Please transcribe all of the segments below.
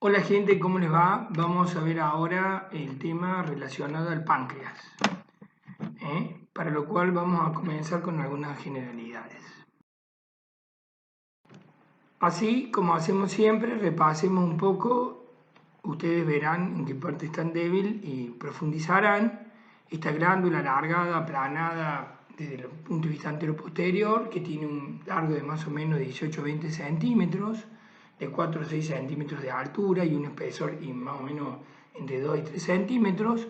Hola gente, ¿cómo les va? Vamos a ver ahora el tema relacionado al páncreas, para lo cual vamos a comenzar con algunas generalidades. Así como hacemos siempre, repasemos un poco, ustedes verán en qué parte están débil y profundizarán esta glándula alargada, aplanada desde el punto de vista anteroposterior, que tiene un largo de más o menos 18-20 centímetros, de 4 a 6 centímetros de altura y un espesor y más o menos entre 2 y 3 centímetros,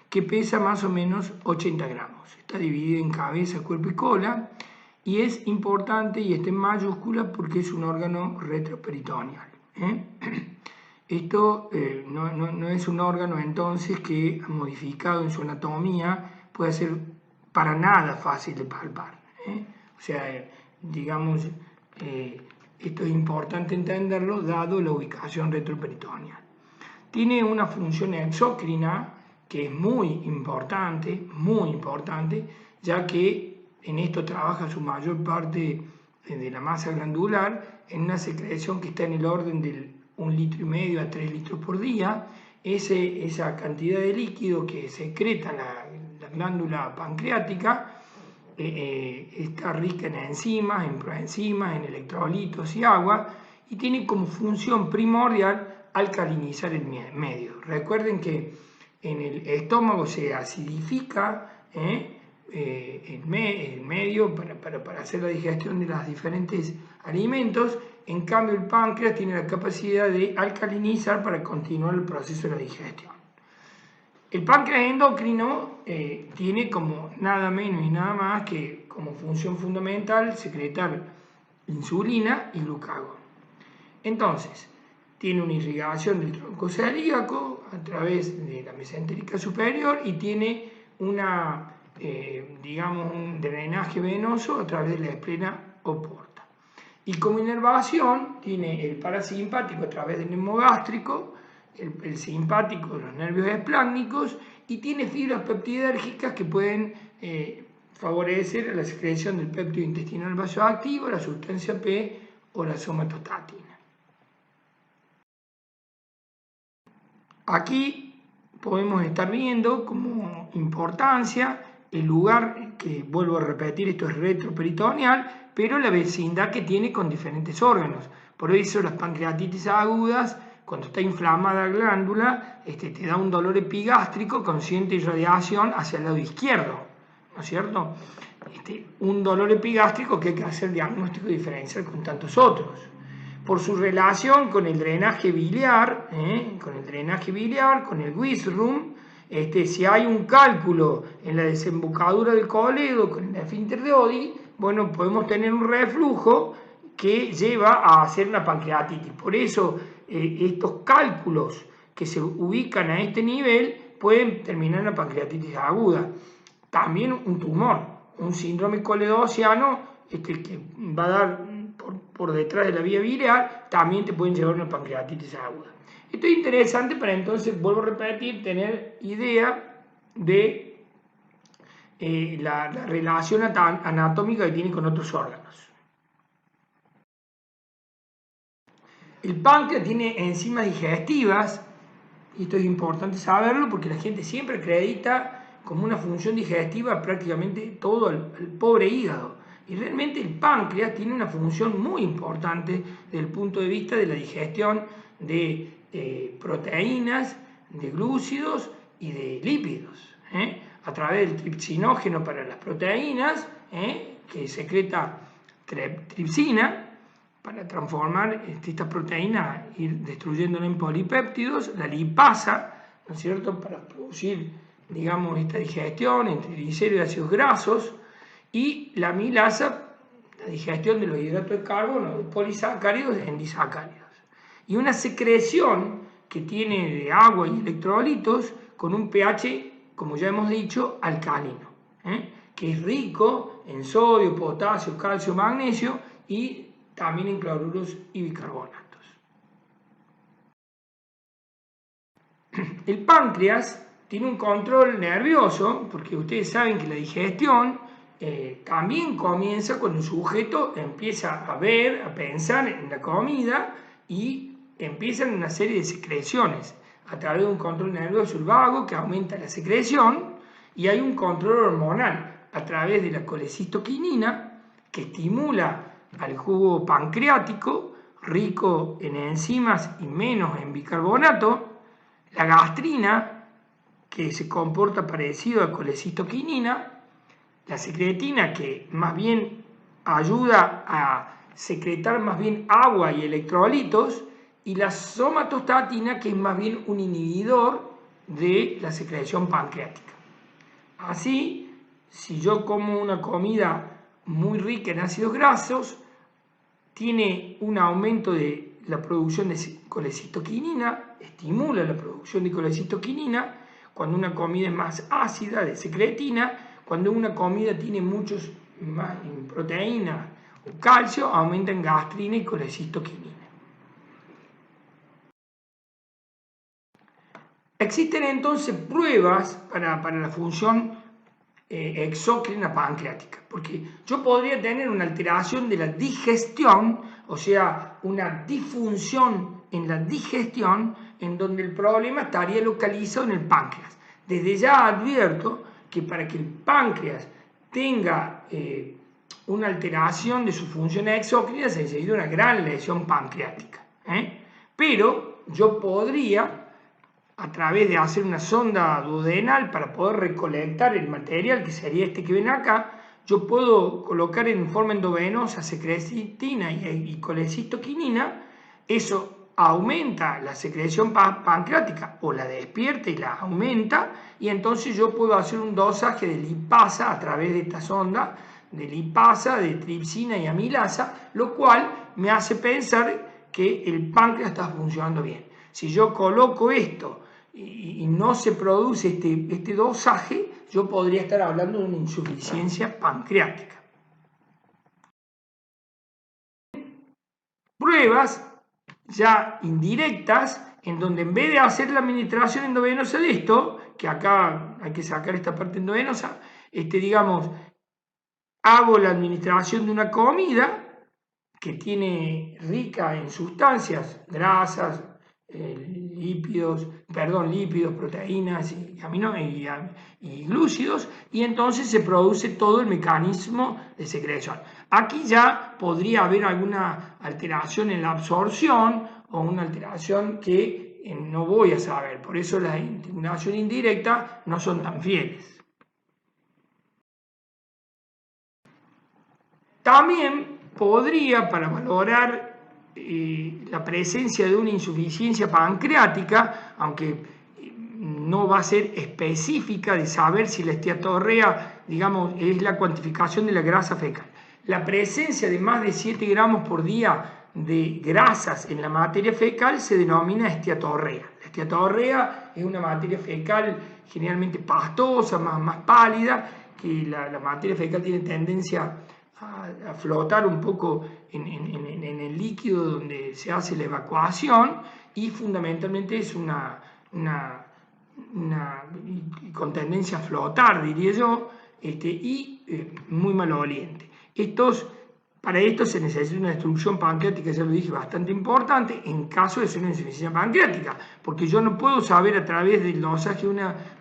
que pesa más o menos 80 gramos. Está dividida en cabeza, cuerpo y cola y es importante y está en mayúscula porque es un órgano retroperitoneal. Esto no es un órgano entonces que modificado en su anatomía puede ser para nada fácil de palpar. O sea, digamos, esto es importante entenderlo dado la ubicación retroperitoneal. Tiene una función exócrina que es muy importante, ya que en esto trabaja su mayor parte de la masa glandular en una secreción que está en el orden del 1,5 litros a 3 litros por día. Esa cantidad de líquido que secreta la glándula pancreática está rica en enzimas, en proenzimas, en electrolitos y agua, y tiene como función primordial alcalinizar el medio. Recuerden que en el estómago se acidifica el medio para hacer la digestión de los diferentes alimentos. En cambio, el páncreas tiene la capacidad de alcalinizar para continuar el proceso de la digestión. El páncreas endocrino tiene como nada menos y nada más que como función fundamental secretar insulina y glucagón. Entonces, tiene una irrigación del tronco celíaco a través de la mesentérica superior y tiene digamos, un drenaje venoso a través de la esplena o porta. Y como inervación tiene el parasimpático a través del neumogástrico, el simpático de los nervios esplácnicos, y tiene fibras peptidérgicas que pueden favorecer la secreción del péptido intestinal vasoactivo, la sustancia P o la somatostatina. Aquí podemos estar viendo como importancia el lugar, que vuelvo a repetir, esto es retroperitoneal, pero la vecindad que tiene con diferentes órganos. Por eso las pancreatitis agudas, cuando está inflamada la glándula, te da un dolor epigástrico con cierta irradiación hacia el lado izquierdo, ¿no es cierto? Un dolor epigástrico que hay que hacer diagnóstico diferencial con tantos otros. Por su relación con el drenaje biliar, con el Wissrum, si hay un cálculo en la desembocadura del coledo con el esfínter de Oddi, bueno, podemos tener un reflujo que lleva a hacer una pancreatitis. Por eso estos cálculos que se ubican a este nivel pueden terminar en una pancreatitis aguda. También un tumor, un síndrome coledociano que va a dar por detrás de la vía biliar, también te pueden llevar una pancreatitis aguda. Esto es interesante para entonces, vuelvo a repetir, tener idea de la relación anatómica que tiene con otros órganos. El páncreas tiene enzimas digestivas, y esto es importante saberlo porque la gente siempre acredita como una función digestiva prácticamente todo al pobre hígado. Y realmente el páncreas tiene una función muy importante desde el punto de vista de la digestión de proteínas, de glúcidos y de lípidos. A través del tripsinógeno para las proteínas, que secreta tripsina, para transformar esta proteína, ir destruyéndola en polipéptidos, la lipasa, ¿no es cierto?, para producir, digamos, esta digestión entre triglicéridos y ácidos grasos, y la amilasa, la digestión de los hidratos de carbono, de polisacáridos en disacáridos. Y una secreción que tiene de agua y electrolitos con un pH, como ya hemos dicho, alcalino, que es rico en sodio, potasio, calcio, magnesio y también en cloruros y bicarbonatos. El páncreas tiene un control nervioso, porque ustedes saben que la digestión también comienza cuando el sujeto empieza a ver, a pensar en la comida y empiezan una serie de secreciones a través de un control nervioso el vago que aumenta la secreción, y hay un control hormonal a través de la colecistoquinina que estimula al jugo pancreático rico en enzimas y menos en bicarbonato, la gastrina que se comporta parecido a colecistoquinina, la secretina que más bien ayuda a secretar más bien agua y electrolitos, y la somatostatina que es más bien un inhibidor de la secreción pancreática. Así, si yo como una comida muy rica en ácidos grasos, tiene un aumento de la producción de colecistoquinina, estimula la producción de colecistoquinina. Cuando una comida es más ácida, de secretina. Cuando una comida tiene muchos más proteínas o calcio, aumenta en gastrina y colecistoquinina. Existen entonces pruebas para la función exócrina pancreática, porque yo podría tener una alteración de la digestión, o sea, una disfunción en la digestión, en donde el problema estaría localizado en el páncreas. Desde ya advierto que para que el páncreas tenga una alteración de su función exócrina se necesita una gran lesión pancreática. Pero yo podría, a través de hacer una sonda duodenal para poder recolectar el material, que sería este que ven acá, yo puedo colocar en forma endovenosa secretina y colecistoquinina. Eso aumenta la secreción pancreática, o la despierta y la aumenta, y entonces yo puedo hacer un dosaje de lipasa a través de esta sonda, de lipasa, de tripsina y amilasa, lo cual me hace pensar que el páncreas está funcionando bien. Si yo coloco esto y no se produce este dosaje, yo podría estar hablando de una insuficiencia pancreática. Pruebas ya indirectas, en donde en vez de hacer la administración endovenosa de esto, que acá hay que sacar esta parte endovenosa, digamos, hago la administración de una comida que tiene rica en sustancias, grasas, lípidos, proteínas y glúcidos, y entonces se produce todo el mecanismo de secreción. Aquí ya podría haber alguna alteración en la absorción o una alteración que no voy a saber, por eso las estimulación indirecta no son tan fieles. También podría, para valorar la presencia de una insuficiencia pancreática, aunque no va a ser específica de saber si la esteatorrea, digamos, es la cuantificación de la grasa fecal. La presencia de más de 7 gramos por día de grasas en la materia fecal se denomina esteatorrea. La esteatorrea es una materia fecal generalmente pastosa, más pálida, que la materia fecal tiene tendencia a flotar un poco en el líquido donde se hace la evacuación, y fundamentalmente es con tendencia a flotar, diría yo, muy maloliente. Para esto se necesita una destrucción pancreática, ya lo dije, bastante importante en caso de ser una insuficiencia pancreática, porque yo no puedo saber a través del dosaje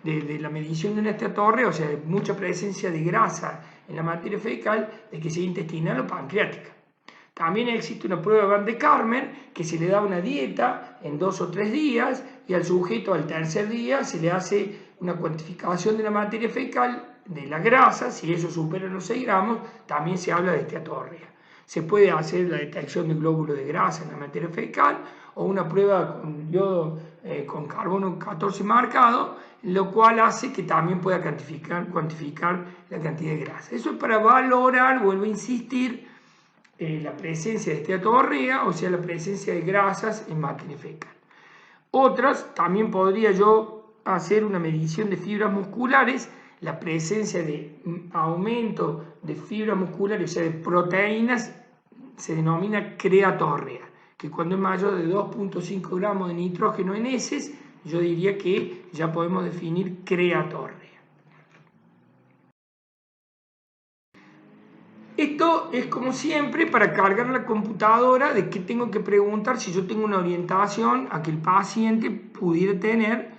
de la medición de una esteatorrea, o sea, de mucha presencia de grasa en la materia fecal, de que sea intestinal o pancreática. También existe una prueba de Van de Karmer, que se le da una dieta en 2 o 3 días, y al sujeto al tercer día se le hace una cuantificación de la materia fecal, de la grasa. Si eso supera los 6 gramos, también se habla de esteatorrea. Se puede hacer la detección de glóbulos de grasa en la materia fecal, o una prueba con yodo con carbono 14 marcado, lo cual hace que también pueda cuantificar la cantidad de grasa. Eso es para valorar, vuelvo a insistir, la presencia de esteatorrea, o sea, la presencia de grasas en materia fecal. Otras, también podría yo hacer una medición de fibras musculares, la presencia de aumento de fibras musculares, o sea, de proteínas, se denomina creatorrea, que cuando es mayor de 2.5 gramos de nitrógeno en heces, yo diría que ya podemos definir creatorrea. Esto es como siempre para cargar la computadora de que tengo que preguntar si yo tengo una orientación a que el paciente pudiera tener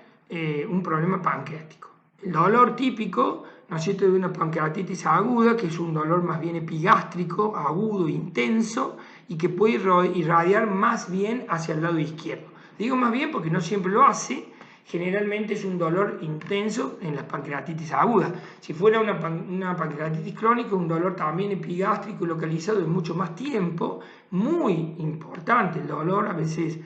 un problema pancreático. El dolor típico, ¿no es cierto?, de una pancreatitis aguda, que es un dolor más bien epigástrico, agudo, intenso, y que puede irradiar más bien hacia el lado izquierdo. Digo más bien porque no siempre lo hace. Generalmente es un dolor intenso en las pancreatitis agudas. Si fuera una pancreatitis crónica, un dolor también epigástrico y localizado de mucho más tiempo, muy importante el dolor. A veces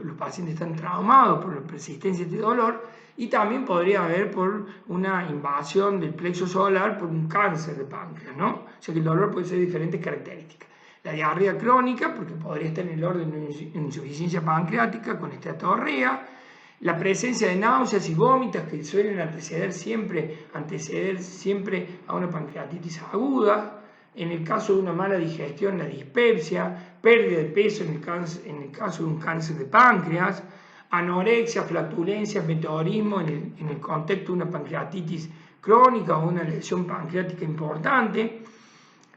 los pacientes están traumados por la persistencia de este dolor, y también podría haber por una invasión del plexo solar por un cáncer de páncreas, ¿no? O sea que el dolor puede ser de diferentes características. La diarrea crónica, porque podría estar en el orden de insuficiencia pancreática con esteatorrea. La presencia de náuseas y vómitos que suelen anteceder siempre a una pancreatitis aguda. En el caso de una mala digestión, la dispepsia, pérdida de peso en el caso de un cáncer de páncreas, anorexia, flatulencias, meteorismo en el contexto de una pancreatitis crónica o una lesión pancreática importante.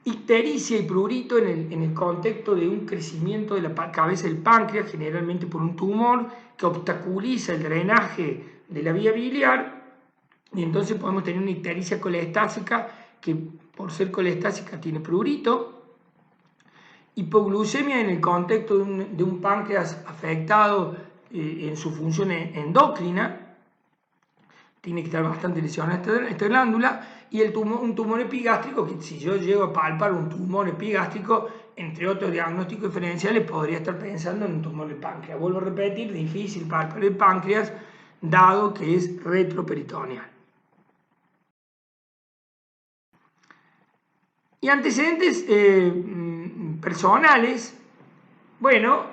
Ictericia y prurito en el contexto de un crecimiento de la cabeza del páncreas, generalmente por un tumor que obstaculiza el drenaje de la vía biliar, y entonces podemos tener una ictericia colestásica que por ser colestásica tiene prurito. Hipoglucemia en el contexto de un páncreas afectado en su función endocrina, tiene que estar bastante lesionada esta glándula, y un tumor epigástrico, que si yo llego a palpar un tumor epigástrico, entre otros diagnósticos diferenciales, podría estar pensando en un tumor de páncreas. Vuelvo a repetir, difícil palpar el páncreas, dado que es retroperitoneal. Y antecedentes personales, bueno,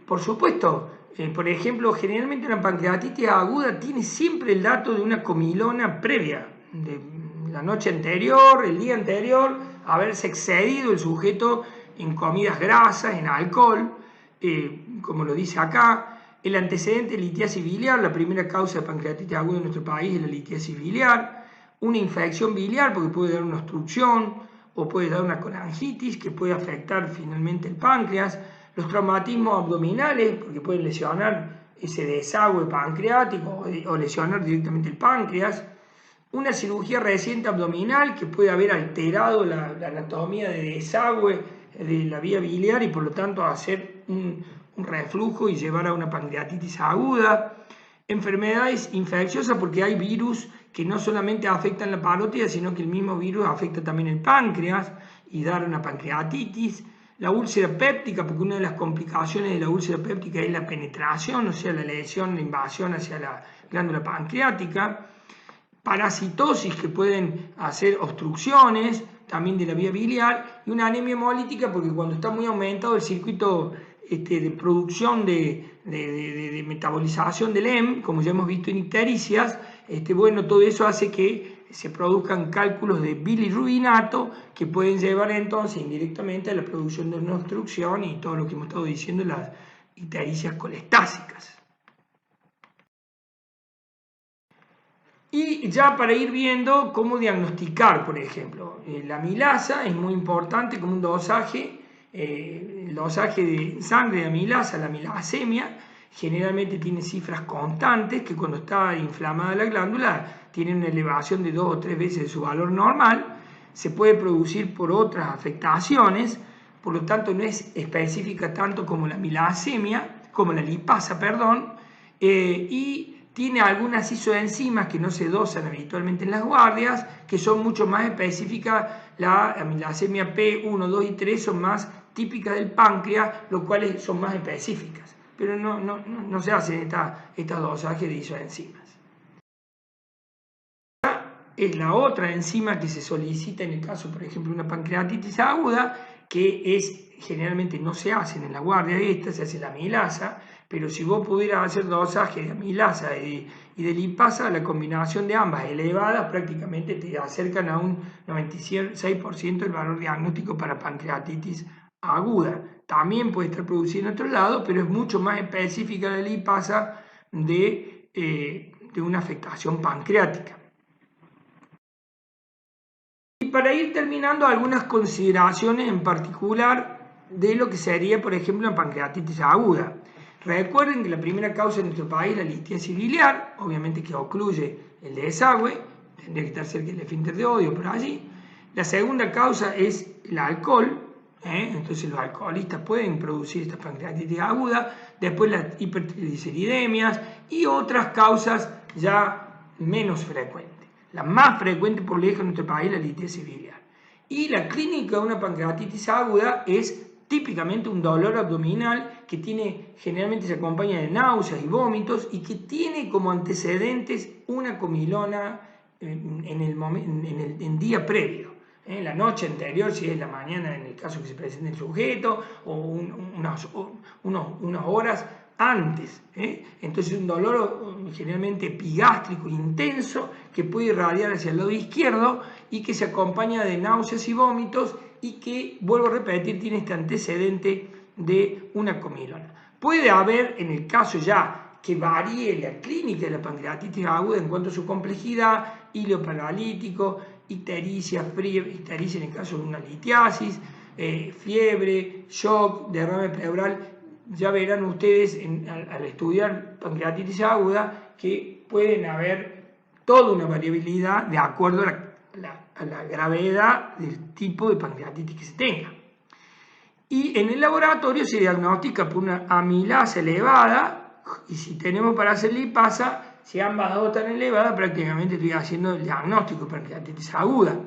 por supuesto, por ejemplo, generalmente una pancreatitis aguda tiene siempre el dato de una comilona previa, de la noche anterior, el día anterior, haberse excedido el sujeto en comidas grasas, en alcohol, como lo dice acá. El antecedente de litiasis biliar, la primera causa de pancreatitis aguda en nuestro país es la litiasis biliar. Una infección biliar, porque puede dar una obstrucción, o puede dar una colangitis que puede afectar finalmente el páncreas. Los traumatismos abdominales, porque pueden lesionar ese desagüe pancreático o lesionar directamente el páncreas. Una cirugía reciente abdominal que puede haber alterado la anatomía de desagüe de la vía biliar y por lo tanto hacer un reflujo y llevar a una pancreatitis aguda. Enfermedades infecciosas, porque hay virus que no solamente afectan la parótida, sino que el mismo virus afecta también el páncreas y dar una pancreatitis. La úlcera péptica, porque una de las complicaciones de la úlcera péptica es la penetración, o sea, la lesión, la invasión hacia la glándula pancreática. Parasitosis, que pueden hacer obstrucciones también de la vía biliar, y una anemia hemolítica, porque cuando está muy aumentado el circuito de producción de metabolización del hemo, como ya hemos visto en ictericias, bueno, todo eso hace que se produzcan cálculos de bilirrubinato que pueden llevar entonces indirectamente a la producción de una obstrucción y todo lo que hemos estado diciendo en las ictericias colestásicas. Y ya para ir viendo cómo diagnosticar, por ejemplo, la amilasa es muy importante como un dosaje, el dosaje de sangre de amilasa, la amilasemia, generalmente tiene cifras constantes que cuando está inflamada la glándula tiene una elevación de 2 o 3 veces su valor normal. Se puede producir por otras afectaciones, por lo tanto no es específica tanto como la amilasemia, como la lipasa, perdón, y tiene algunas isoenzimas que no se dosan habitualmente en las guardias, que son mucho más específicas. La amilasemia P1, 2 y 3 son más típicas del páncreas, lo cuales son más específicas, pero no se hacen estas dosajes de isoenzimas. Es la otra enzima que se solicita en el caso, por ejemplo, de una pancreatitis aguda, que generalmente no se hacen en la guardia se hace la amilasa, pero si vos pudieras hacer dosaje de amilasa y de lipasa, la combinación de ambas elevadas prácticamente te acercan a un 96% del valor diagnóstico para pancreatitis aguda. También puede estar producida en otro lado, pero es mucho más específica la lipasa de una afectación pancreática. para ir terminando, algunas consideraciones en particular de lo que sería, por ejemplo, la pancreatitis aguda. Recuerden que la primera causa en nuestro país es la litiasis biliar, obviamente que ocluye el desagüe, tendría que estar cerca del esfínter de Odio, por allí. La segunda causa es el alcohol, entonces los alcoholistas pueden producir esta pancreatitis aguda, después las hipertrigliceridemias y otras causas ya menos frecuentes. La más frecuente por lejos en nuestro país es la litiasis biliar. Y la clínica de una pancreatitis aguda es típicamente un dolor abdominal que generalmente se acompaña de náuseas y vómitos y que tiene como antecedentes una comilona en día previo. La noche anterior, si es la mañana en el caso que se presente el sujeto, o unas horas antes. Entonces un dolor generalmente epigástrico intenso que puede irradiar hacia el lado izquierdo y que se acompaña de náuseas y vómitos y que, vuelvo a repetir, tiene este antecedente de una comilona. Puede haber, en el caso ya que varíe la clínica de la pancreatitis aguda en cuanto a su complejidad, hilo paralítico, ictericia fría, ictericia en el caso de una litiasis, fiebre, shock, derrame pleural. Ya verán ustedes al estudiar pancreatitis aguda que pueden haber toda una variabilidad de acuerdo a la gravedad del tipo de pancreatitis que se tenga. Y en el laboratorio se diagnostica por una amilasa elevada, y si tenemos para hacer lipasa, si ambas dos están elevadas, prácticamente estoy haciendo el diagnóstico de pancreatitis aguda.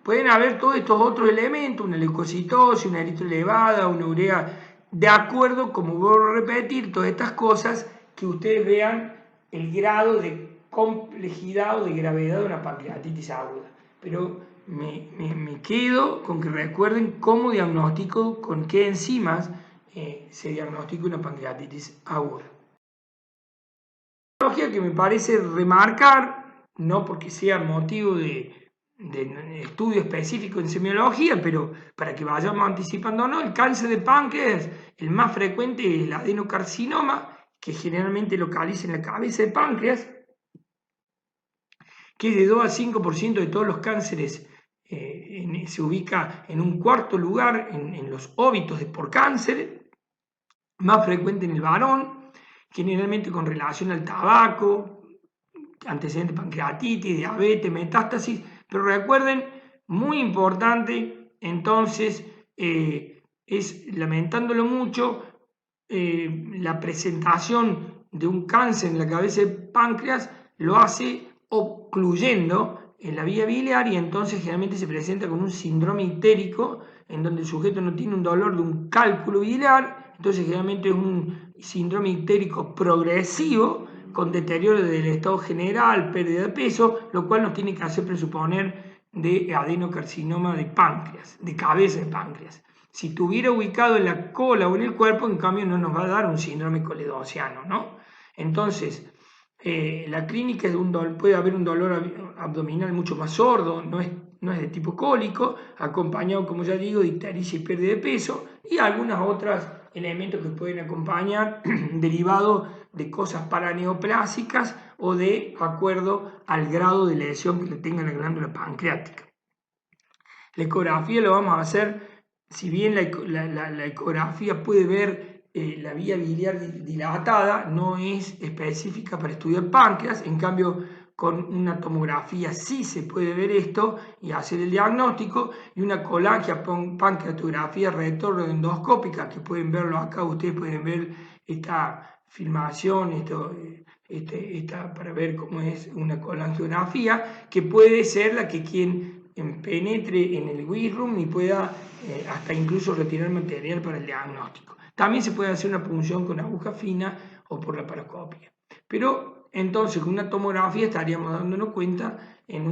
Pueden haber todos estos otros elementos, una leucocitosis, una eritrina elevada, una urea, de acuerdo, como vuelvo a repetir, todas estas cosas, que ustedes vean el grado de complejidad o de gravedad de una pancreatitis aguda. Pero me quedo con que recuerden cómo diagnostico, con qué enzimas se diagnostica una pancreatitis aguda. Que me parece remarcar, no porque sea motivo de estudio específico en semiología, pero para que vayamos anticipándonos, el cáncer de páncreas, el más frecuente es el adenocarcinoma, que generalmente localiza en la cabeza de páncreas, que es de 2 al 5% de todos los cánceres, se ubica en un cuarto lugar en los óbitos por cáncer, más frecuente en el varón, generalmente con relación al tabaco, antecedentes de pancreatitis, diabetes, metástasis, pero recuerden, muy importante, entonces, es, lamentándolo mucho, la presentación de un cáncer en la cabeza de páncreas lo hace ocluyendo en la vía biliar y entonces generalmente se presenta con un síndrome ictérico en donde el sujeto no tiene un dolor de un cálculo biliar, entonces generalmente es un síndrome ictérico progresivo con deterioro del estado general, pérdida de peso, lo cual nos tiene que hacer presuponer de adenocarcinoma de páncreas, de cabeza de páncreas. Si estuviera ubicado en la cola o en el cuerpo, en cambio no nos va a dar un síndrome coledociano, ¿no? Entonces, la clínica es puede haber un dolor abdominal mucho más sordo, no es de tipo cólico, acompañado, como ya digo, de ictericia y pérdida de peso, y algunos otros elementos que pueden acompañar derivados de cosas paraneoplásicas o de acuerdo al grado de lesión que le tenga la glándula pancreática. La ecografía lo vamos a hacer, si bien la ecografía puede ver la vía biliar dilatada, no es específica para estudiar páncreas, en cambio con una tomografía sí se puede ver esto y hacer el diagnóstico, y una pancreatografía retroendoscópica, que pueden verlo acá, ustedes pueden ver esta filmación, para ver cómo es una colangiografía, que puede ser la que quien penetre en el WIRUM y pueda hasta incluso retirar material para el diagnóstico. También se puede hacer una punción con aguja fina o por la laparoscopia. Pero entonces con una tomografía estaríamos dándonos cuenta en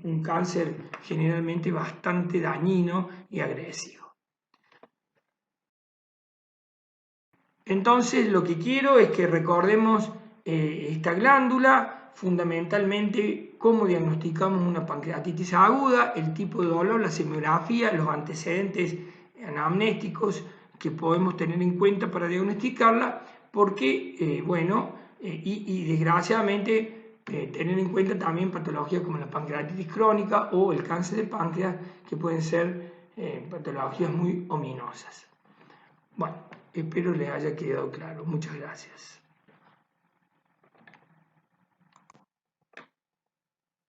un cáncer generalmente bastante dañino y agresivo. Entonces lo que quiero es que recordemos esta glándula, fundamentalmente cómo diagnosticamos una pancreatitis aguda, el tipo de dolor, la semiografía, los antecedentes anamnésticos que podemos tener en cuenta para diagnosticarla, porque, y desgraciadamente tener en cuenta también patologías como la pancreatitis crónica o el cáncer de páncreas, que pueden ser patologías muy ominosas. Bueno, espero les haya quedado claro. Muchas gracias.